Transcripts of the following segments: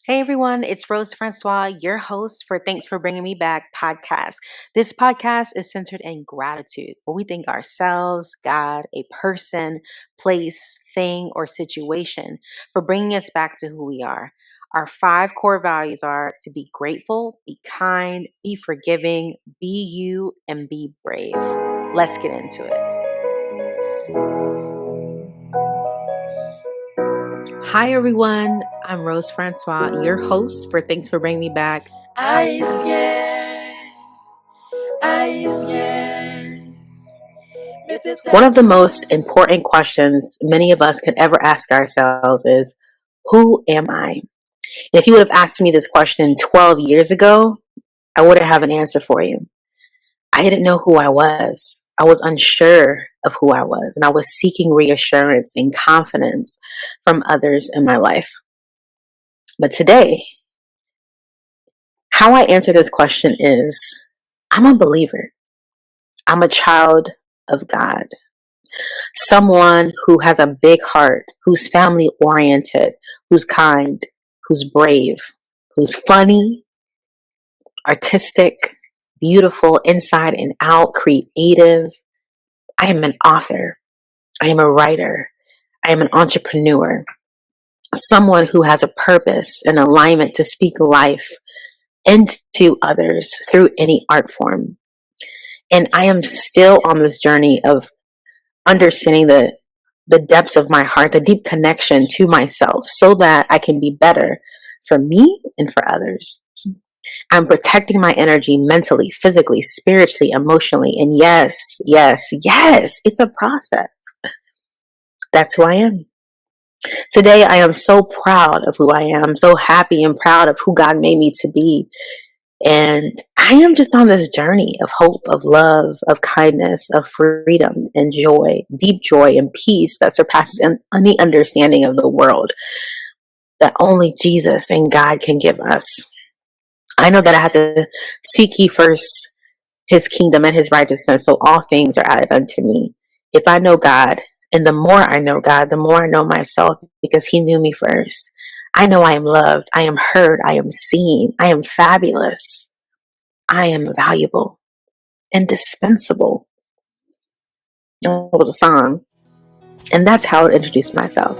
Hey everyone, it's Rose Francois, your host for Thanks for Bringing Me Back podcast. This podcast is centered in gratitude, where we thank ourselves, God, a person, place, thing, or situation for bringing us back to who we are. Our 5 core values are to be grateful, be kind, be forgiving, be you, and be brave. Let's get into it. Hi everyone, I'm Rose Francois, your host for Thanks for Bringing Me Back. One of the most important questions many of us could ever ask ourselves is, who am I? And if you would have asked me this question 12 years ago, I wouldn't have an answer for you. I didn't know who I was. I was unsure of who I was, and I was seeking reassurance and confidence from others in my life. But today, how I answer this question is, I'm a believer. I'm a child of God. Someone who has a big heart, who's family oriented, who's kind, who's brave, who's funny, artistic, beautiful, inside and out, creative. I am an author. I am a writer. I am an entrepreneur. Someone who has a purpose and alignment to speak life into others through any art form. And I am still on this journey of understanding the depths of my heart, the deep connection to myself so that I can be better for me and for others. I'm protecting my energy mentally, physically, spiritually, emotionally. And yes, it's a process. That's who I am. Today, I am so proud of who I am, so happy and proud of who God made me to be. And I am just on this journey of hope, of love, of kindness, of freedom and joy, deep joy and peace that surpasses any understanding of the world that only Jesus and God can give us. I know that I have to seek ye first his kingdom and his righteousness, so all things are added unto me. If I know God, and the more I know God, the more I know myself because he knew me first. I know I am loved, I am heard, I am seen, I am fabulous, I am valuable, indispensable. That was a song. And that's how I introduced myself.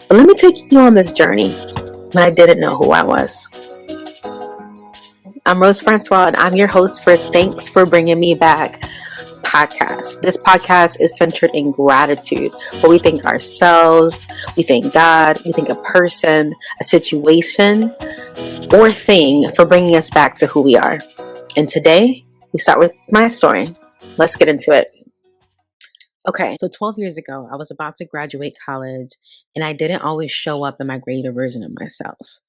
But let me take you on this journey when I didn't know who I was. I'm Rose Francois, and I'm your host for Thanks for Bringing Me Back podcast. This podcast is centered in gratitude, where we thank ourselves, we thank God, we thank a person, a situation, or thing for bringing us back to who we are. And today, we start with my story. Let's get into it. Okay, so 12 years ago, I was about to graduate college, and I didn't always show up in my greater version of myself.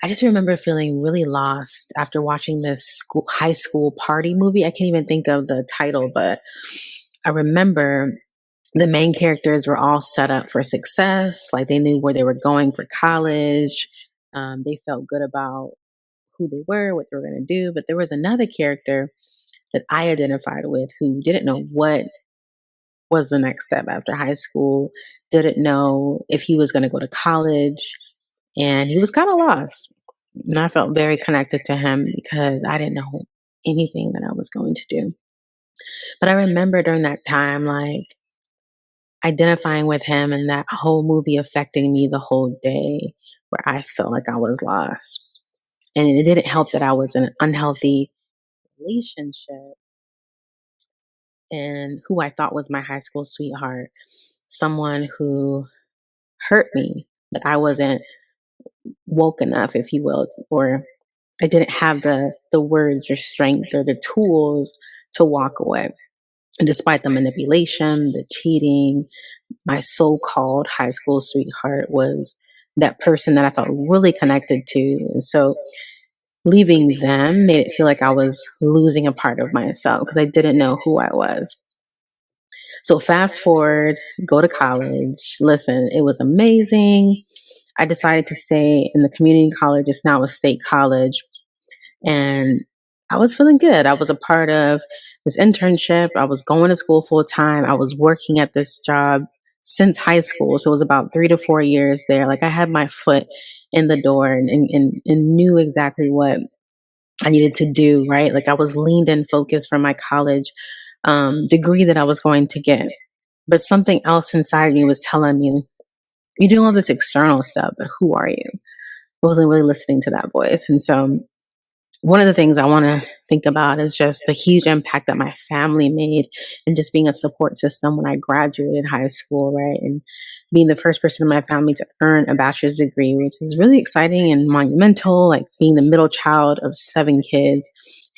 I just remember feeling really lost after watching this high school party movie. I can't even think of the title, but I remember the main characters were all set up for success. Like they knew where they were going for college. They felt good about who they were, what they were going to do. But there was another character that I identified with who didn't know what was the next step after high school, didn't know if he was going to go to college, and he was kind of lost. And I felt very connected to him because I didn't know anything that I was going to do. But I remember during that time, like identifying with him and that whole movie affecting me the whole day, where I felt like I was lost. And it didn't help that I was in an unhealthy relationship and who I thought was my high school sweetheart, someone who hurt me, but I wasn't woke enough, if you will, or I didn't have the words or strength or the tools to walk away. And despite the manipulation, the cheating, my so-called high school sweetheart was that person that I felt really connected to. And so leaving them made it feel like I was losing a part of myself because I didn't know who I was. So fast forward, go to college. Listen, it was amazing. I decided to stay in the community college. It's now a state college. And I was feeling good. I was a part of this internship. I was going to school full time. I was working at this job since high school. So it was about 3 to 4 years there. Like I had my foot in the door and knew exactly what I needed to do, right? Like I was leaned in focused from my college degree that I was going to get. But something else inside me was telling me, you're doing all this external stuff, but who are you? I wasn't really listening to that voice. And so one of the things I want to think about is just the huge impact that my family made and just being a support system when I graduated high school, right? And being the first person in my family to earn a bachelor's degree, which is really exciting and monumental, like being the middle child of 7 kids,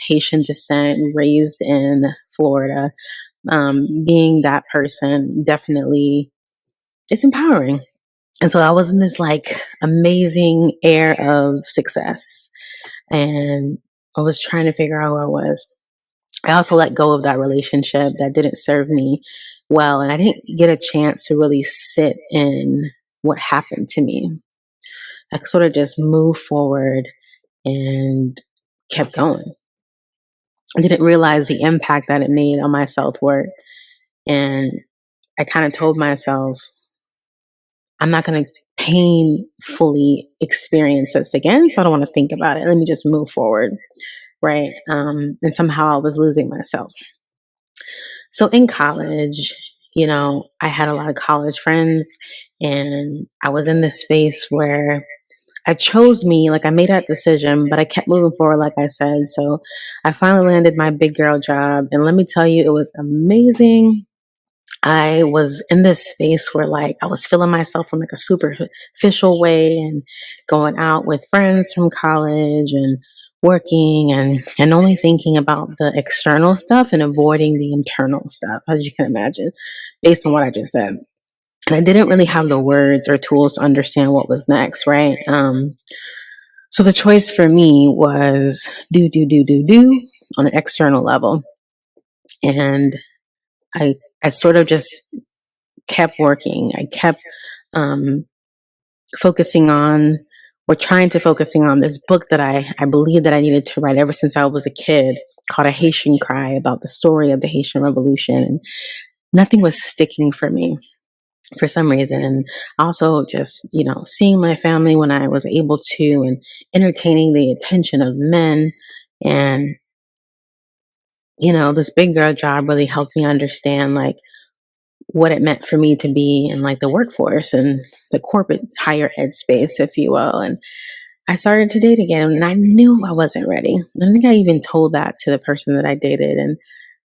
Haitian descent, raised in Florida. Being that person definitely it's empowering. And so I was in this like amazing air of success. And I was trying to figure out who I was. I also let go of that relationship that didn't serve me well. And I didn't get a chance to really sit in what happened to me. I sort of just moved forward and kept going. I didn't realize the impact that it made on my self worth. And I kind of told myself, I'm not going to painfully experience this again. So I don't want to think about it. Let me just move forward. Right. And somehow I was losing myself. So in college, I had a lot of college friends and I was in this space where I chose me, like I made that decision, but I kept moving forward, like I said. So I finally landed my big girl job. And let me tell you, it was amazing. I was in this space where like I was feeling myself in like a superficial way and going out with friends from college and working and only thinking about the external stuff and avoiding the internal stuff, as you can imagine, based on what I just said. And I didn't really have the words or tools to understand what was next, right? So the choice for me was do on an external level. And I sort of just kept working. I kept focusing on or trying to focusing on this book that I believed that I needed to write ever since I was a kid, called A Haitian Cry, about the story of the Haitian Revolution. And nothing was sticking for me for some reason. And also just, seeing my family when I was able to and entertaining the attention of men. And, this big girl job really helped me understand like what it meant for me to be in like the workforce and the corporate higher ed space, if you will. And I started to date again and I knew I wasn't ready. I think I even told that to the person that I dated and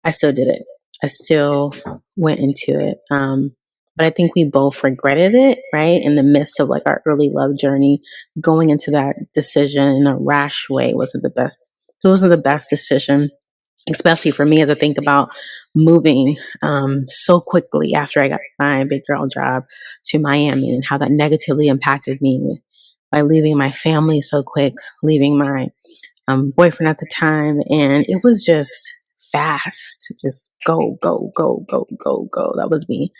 I still did it. I still went into it. But I think we both regretted it, right? In the midst of like our early love journey, going into that decision in a rash way wasn't the best. It wasn't the best decision, especially for me as I think about moving so quickly after I got my big girl job to Miami and how that negatively impacted me by leaving my family so quick, leaving my boyfriend at the time. And it was just fast, just go, go, go, go, go, go. That was me.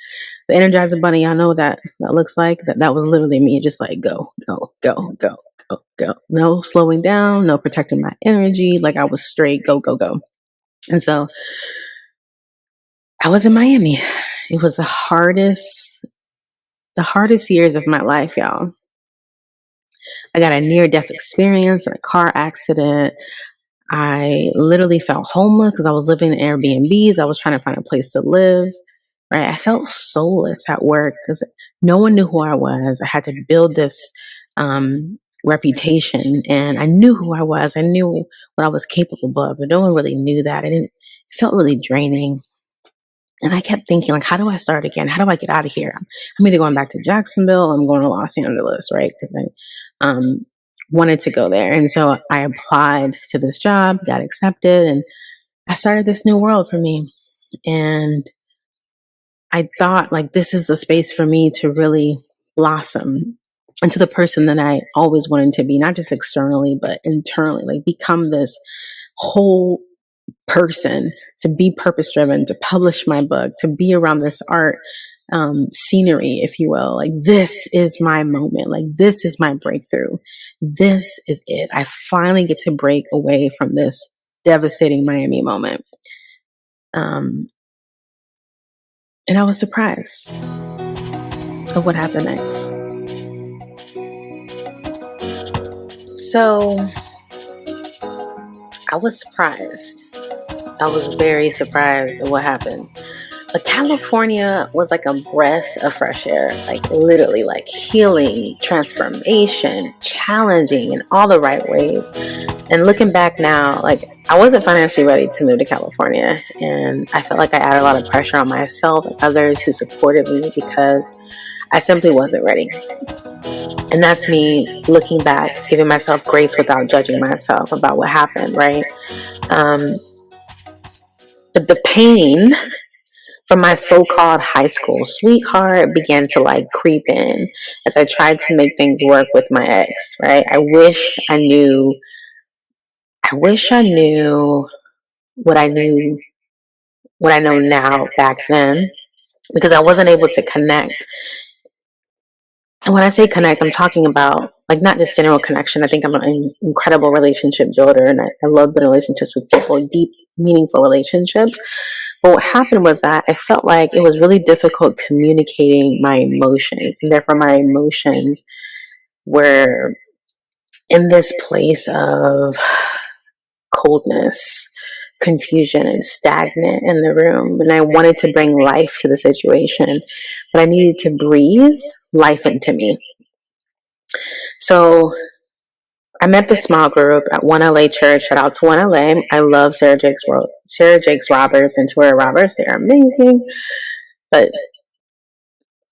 The Energizer Bunny, y'all know that looks like that was literally me, just like go, go, go, go, go, go. No slowing down, no protecting my energy. Like I was straight go, go, go. And so I was in Miami. It was the hardest years of my life, y'all. I got a near-death experience in a car accident. I literally felt homeless because I was living in Airbnbs. I was trying to find a place to live, right? I felt soulless at work because no one knew who I was. I had to build this reputation and I knew who I was. I knew what I was capable of, but no one really knew that. It felt really draining. And I kept thinking, like, how do I start again? How do I get out of here? I'm either going back to Jacksonville or I'm going to Los Angeles, right? Because I wanted to go there. And so I applied to this job, got accepted, and I started this new world for me. And I thought, like, this is the space for me to really blossom into the person that I always wanted to be, not just externally, but internally, like become this whole person, to be purpose driven, to publish my book, to be around this art scenery, if you will. Like, this is my moment. Like, this is my breakthrough. This is it. I finally get to break away from this devastating Miami moment. And I was surprised of what happened next. So I was surprised. I was very surprised at what happened. But California was like a breath of fresh air, like literally like healing, transformation, challenging in all the right ways. And looking back now, like I wasn't financially ready to move to California. And I felt like I added a lot of pressure on myself and others who supported me because I simply wasn't ready. And that's me looking back, giving myself grace without judging myself about what happened, right? But the pain from my so-called high school sweetheart began to like creep in as I tried to make things work with my ex, right? I wish I knew what I know now back then, because I wasn't able to connect. And when I say connect, I'm talking about like not just general connection. I think I'm an incredible relationship builder, and I love building relationships with people, deep, meaningful relationships. But what happened was that I felt like it was really difficult communicating my emotions, and therefore my emotions were in this place of coldness, confusion, and stagnant in the room. And I wanted to bring life to the situation, but I needed to breathe life into me. So I met the small group at One LA Church. Shout out to One LA. I love Sarah Jakes Roberts and Toria Roberts. They're amazing. But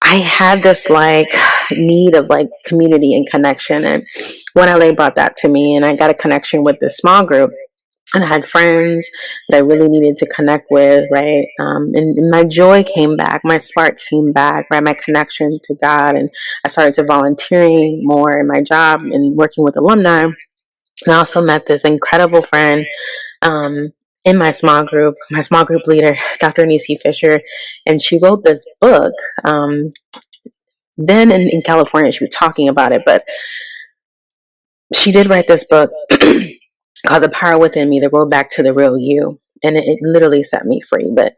I had this like need of like community and connection, and One LA brought that to me, and I got a connection with this small group. And I had friends that I really needed to connect with, right? And my joy came back, my spark came back, right? My connection to God. And I started to volunteering more in my job and working with alumni. And I also met this incredible friend in my small group leader, Dr. Nisi Fisher. And she wrote this book. Then in California, she was talking about it, but she did write this book called The Power Within Me, The Road Back to the Real You. And it literally set me free. But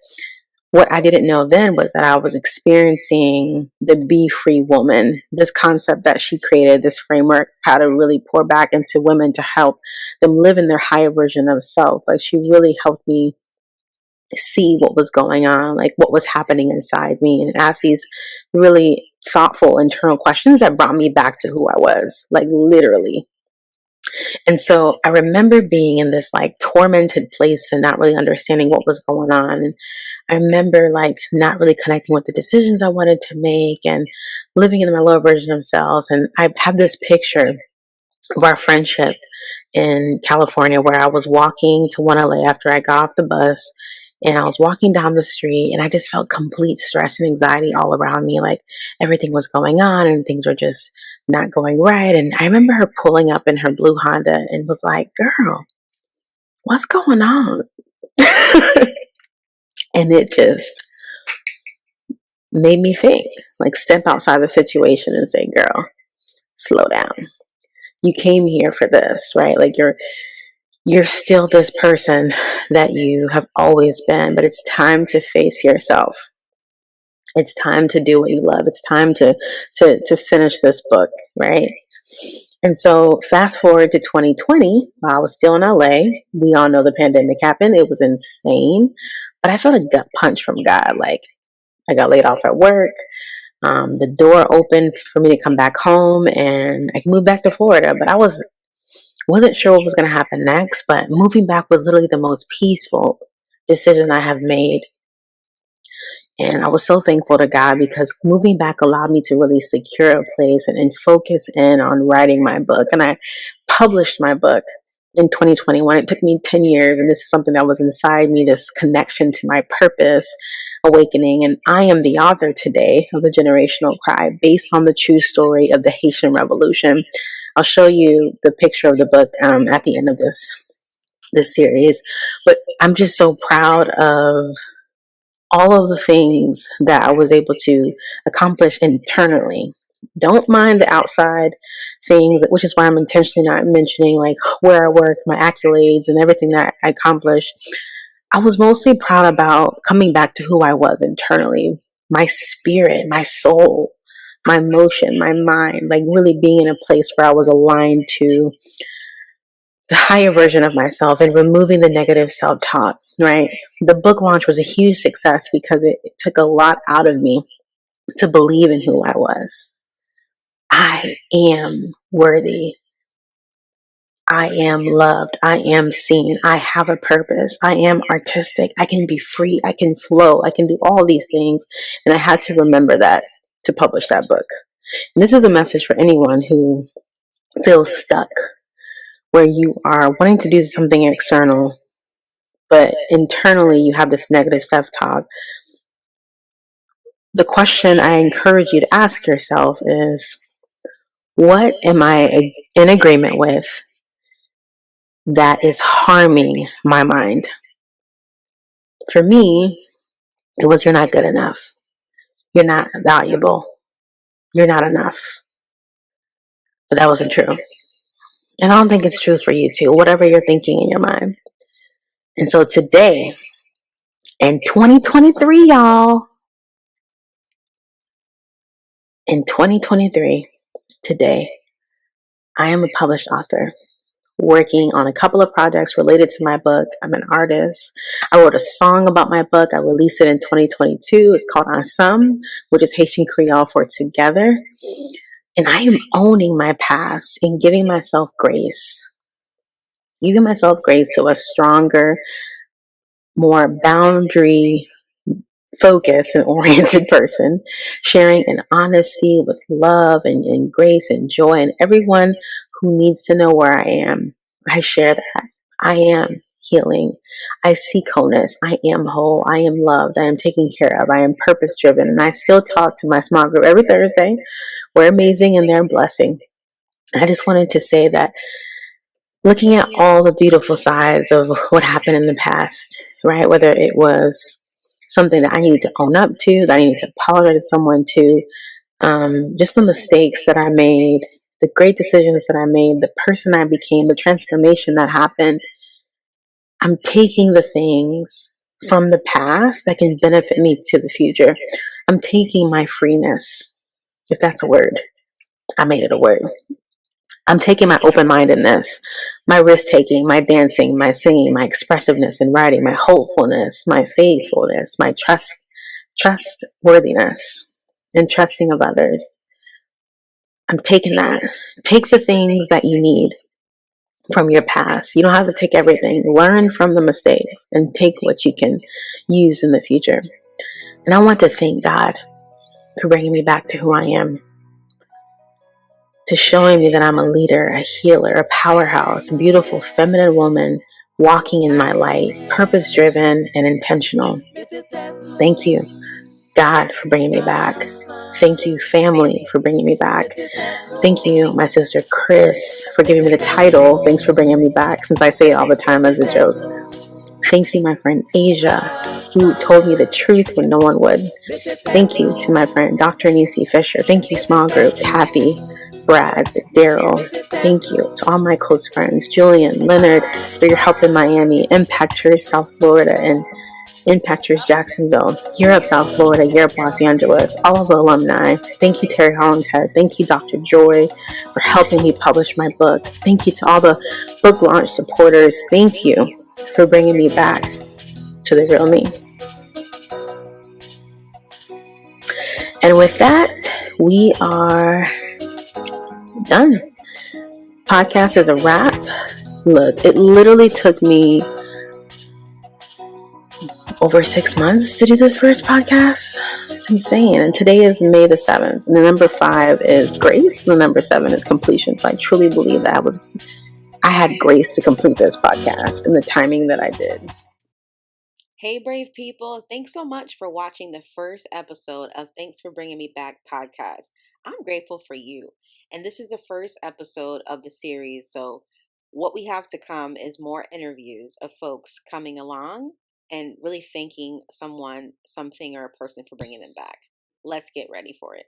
what I didn't know then was that I was experiencing the Be Free Woman, this concept that she created, this framework, how to really pour back into women to help them live in their higher version of self. Like she really helped me see what was going on, like what was happening inside me, and ask these really thoughtful internal questions that brought me back to who I was, like literally. And so I remember being in this like tormented place and not really understanding what was going on. And I remember like not really connecting with the decisions I wanted to make and living in my lower version of self. And I have this picture of our friendship in California where I was walking to One LA after I got off the bus, and I was walking down the street and I just felt complete stress and anxiety all around me. Like everything was going on and things were just not going right. And I remember her pulling up in her blue Honda and was like, "Girl, what's going on?" And it just made me think, like step outside the situation and say, "Girl, slow down. You came here for this, right? Like you're still this person that you have always been, but it's time to face yourself. It's time to do what you love. It's time to finish this book," right? And so fast forward to 2020, while I was still in LA, we all know the pandemic happened. It was insane, but I felt a gut punch from God. Like I got laid off at work. The door opened for me to come back home, and I moved back to Florida, but I wasn't sure what was going to happen next, but moving back was literally the most peaceful decision I have made. And I was so thankful to God because moving back allowed me to really secure a place and focus in on writing my book. And I published my book in 2021. It took me 10 years, and this is something that was inside me, this connection to my purpose, awakening. And I am the author today of The Generational Cry, based on the true story of the Haitian Revolution. I'll show you the picture of the book at the end of this series. But I'm just so proud of all of the things that I was able to accomplish internally. Don't mind the outside things, which is why I'm intentionally not mentioning like where I work, my accolades, and everything that I accomplished. I was mostly proud about coming back to who I was internally, my spirit, my soul, my emotion, my mind, like really being in a place where I was aligned to the higher version of myself and removing the negative self-talk, right? The book launch was a huge success because it took a lot out of me to believe in who I was. I am worthy. I am loved. I am seen. I have a purpose. I am artistic. I can be free. I can flow. I can do all these things. And I had to remember that to publish that book. And this is a message for anyone who feels stuck, where you are wanting to do something external, but internally you have this negative self-talk. The question I encourage you to ask yourself is, what am I in agreement with that is harming my mind? For me, it was, you're not good enough. You're not valuable. You're not enough. But that wasn't true. And I don't think it's true for you too, whatever you're thinking in your mind. And so today, in 2023, y'all, in 2023, today, I am a published author working on a couple of projects related to my book. I'm an artist. I wrote a song about my book. I released it in 2022. It's called Ensemble, which is Haitian Creole for together. And I am owning my past and giving myself grace to a stronger, more boundary focused and oriented person, sharing in honesty with love and grace and joy, and everyone who needs to know where I am. I share that. I am healing. I seek wholeness. I am whole. I am loved. I am taken care of. I am purpose driven. And I still talk to my small group every Thursday. We're amazing and they're a blessing. I just wanted to say that, looking at all the beautiful sides of what happened in the past, right? Whether it was something that I needed to own up to, that I needed to apologize to someone to, just the mistakes that I made, the great decisions that I made, the person I became, the transformation that happened. I'm taking the things from the past that can benefit me to the future. I'm taking my freeness, if that's a word. I made it a word. I'm taking my open-mindedness, my risk-taking, my dancing, my singing, my expressiveness in writing, my hopefulness, my faithfulness, my trustworthiness, and trusting of others. I'm taking that. Take the things that you need from your past. You don't have to take everything. Learn from the mistakes and take what you can use in the future. And I want to thank God for bringing me back to who I am, to showing me that I'm a leader, a healer, a powerhouse, a beautiful feminine woman walking in my light, purpose-driven and intentional. Thank you, God, for bringing me back. Thank you, family, for bringing me back. Thank you, my sister Chris, for giving me the title. Thanks for bringing me back, since I say it all the time as a joke. Thank you, my friend Asia, who told me the truth when no one would. Thank you to my friend Dr. Nisi Fisher. Thank you, small group, Kathy, Brad, Daryl. Thank you to all my close friends, Julian, Leonard, for your help in Miami, Impactors South Florida, and Impactors Jacksonville, Europe, South Florida, Europe, Los Angeles, all of the alumni. Thank you, Terry Hollingshead. Thank you, Dr. Joy, for helping me publish my book. Thank you to all the book launch supporters. Thank you for bringing me back to the real me. And with that, we are done. Podcast is a wrap. Look, it literally took me over 6 months to do this first podcast. It's insane. And today is May the 7th. And the number 5 is grace. And the number 7 is completion. So I truly believe that I had grace to complete this podcast in the timing that I did. Hey, brave people. Thanks so much for watching the first episode of Thanks for Bringing Me Back podcast. I'm grateful for you. And this is the first episode of the series. So what we have to come is more interviews of folks coming along and really thanking someone, something, or a person for bringing them back. Let's get ready for it.